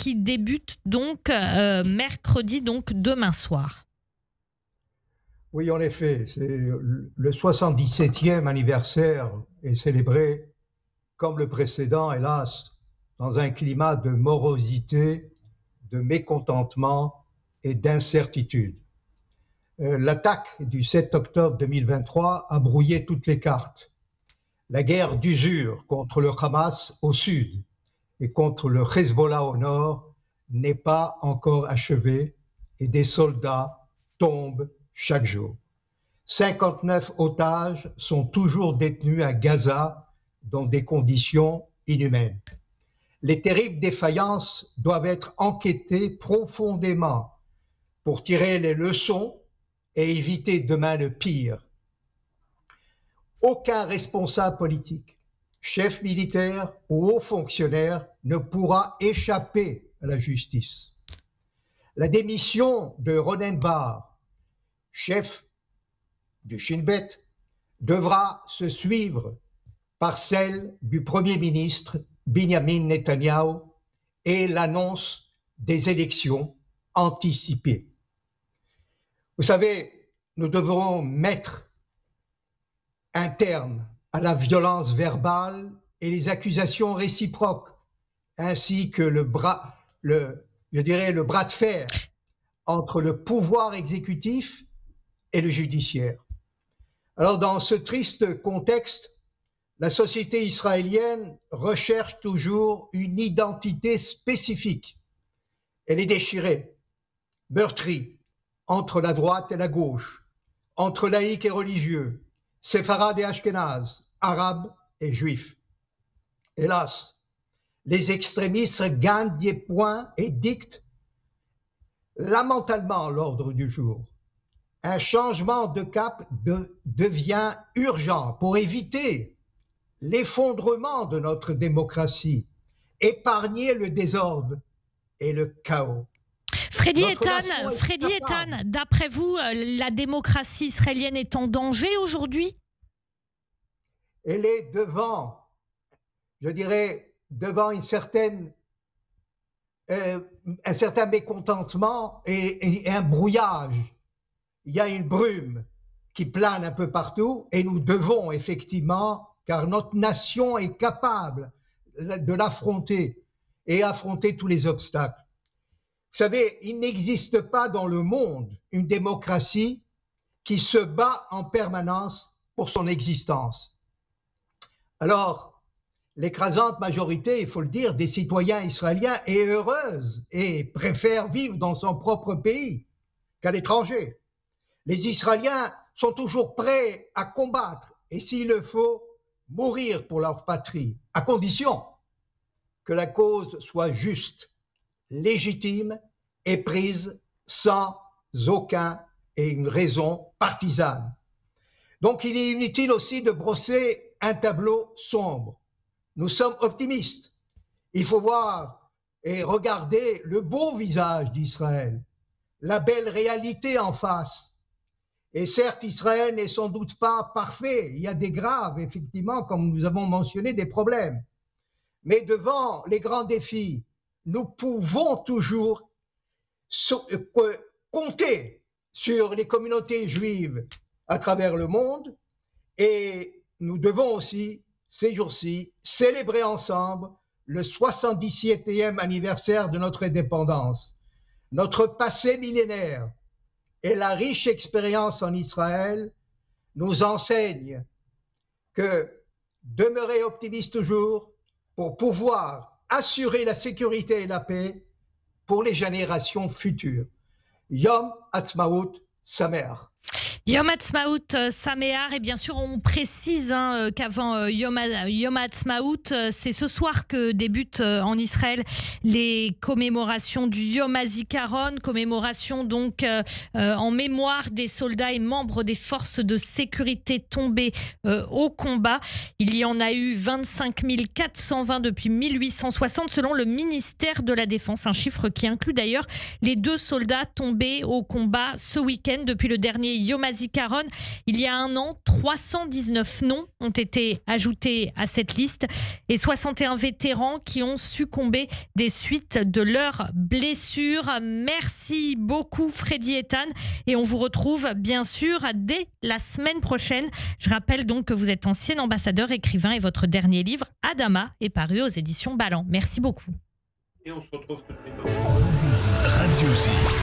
qui débute donc mercredi, donc demain soir. Oui, en effet, le 77e anniversaire est célébré comme le précédent, hélas, dans un climat de morosité, de mécontentement et d'incertitude. L'attaque du 7 octobre 2023 a brouillé toutes les cartes. La guerre d'usure contre le Hamas au sud et contre le Hezbollah au nord n'est pas encore achevée et des soldats tombent chaque jour. 59 otages sont toujours détenus à Gaza dans des conditions inhumaines. Les terribles défaillances doivent être enquêtées profondément pour tirer les leçons et éviter demain le pire. Aucun responsable politique, chef militaire ou haut fonctionnaire ne pourra échapper à la justice. La démission de Ronen Bar, chef du Shin Bet, devra se suivre par celle du Premier ministre Benjamin Netanyahu et l'annonce des élections anticipées. Vous savez, nous devrons mettre un terme à la violence verbale et les accusations réciproques, ainsi que le bras de fer entre le pouvoir exécutif et le judiciaire. Alors, dans ce triste contexte, la société israélienne recherche toujours une identité spécifique. Elle est déchirée, meurtrie, entre la droite et la gauche, entre laïcs et religieux, séfarades et ashkénazes, arabes et juifs. Hélas, les extrémistes gagnent des points et dictent lamentablement l'ordre du jour. Un changement de cap devient urgent pour éviter l'effondrement de notre démocratie, épargner le désordre et le chaos. Freddy Eitan, d'après vous, la démocratie israélienne est en danger aujourd'hui? Elle est devant, je dirais, devant un certain mécontentement et un brouillage. Il y a une brume qui plane un peu partout et nous devons effectivement, car notre nation est capable de l'affronter et affronter tous les obstacles. Vous savez, il n'existe pas dans le monde une démocratie qui se bat en permanence pour son existence. Alors, l'écrasante majorité, il faut le dire, des citoyens israéliens est heureuse et préfère vivre dans son propre pays qu'à l'étranger. Les Israéliens sont toujours prêts à combattre et, s'il le faut, mourir pour leur patrie, à condition que la cause soit juste, légitime et prise sans une raison partisane. Donc il est inutile aussi de brosser un tableau sombre. Nous sommes optimistes. Il faut voir et regarder le beau visage d'Israël, la belle réalité en face. Et certes, Israël n'est sans doute pas parfait. Il y a des graves, effectivement, comme nous avons mentionné, des problèmes. Mais devant les grands défis, nous pouvons toujours compter sur les communautés juives à travers le monde et nous devons aussi, ces jours-ci, célébrer ensemble le 77e anniversaire de notre indépendance. Notre passé millénaire et la riche expérience en Israël nous enseignent que demeurer optimiste toujours pour pouvoir assurer la sécurité et la paix pour les générations futures. Yom Ha'atzmaut Sameach. Yom Ha'atzmaut Sameach, et bien sûr on précise qu'avant Yom Ha'atzmaut, c'est ce soir que débutent en Israël les commémorations du Yom HaZikaron, commémoration donc en mémoire des soldats et membres des forces de sécurité tombés au combat. Il y en a eu 25 420 depuis 1860 selon le ministère de la Défense, un chiffre qui inclut d'ailleurs les 2 soldats tombés au combat ce week-end depuis le dernier Yom Noisy-Caronne. Il y a un an, 319 noms ont été ajoutés à cette liste et 61 vétérans qui ont succombé des suites de leurs blessures. Merci beaucoup Freddy Ethan et on vous retrouve bien sûr dès la semaine prochaine. Je rappelle donc que vous êtes ancien ambassadeur, écrivain et votre dernier livre, Adama, est paru aux éditions Ballant. Merci beaucoup. Et on se retrouve tout de suite. Radio J.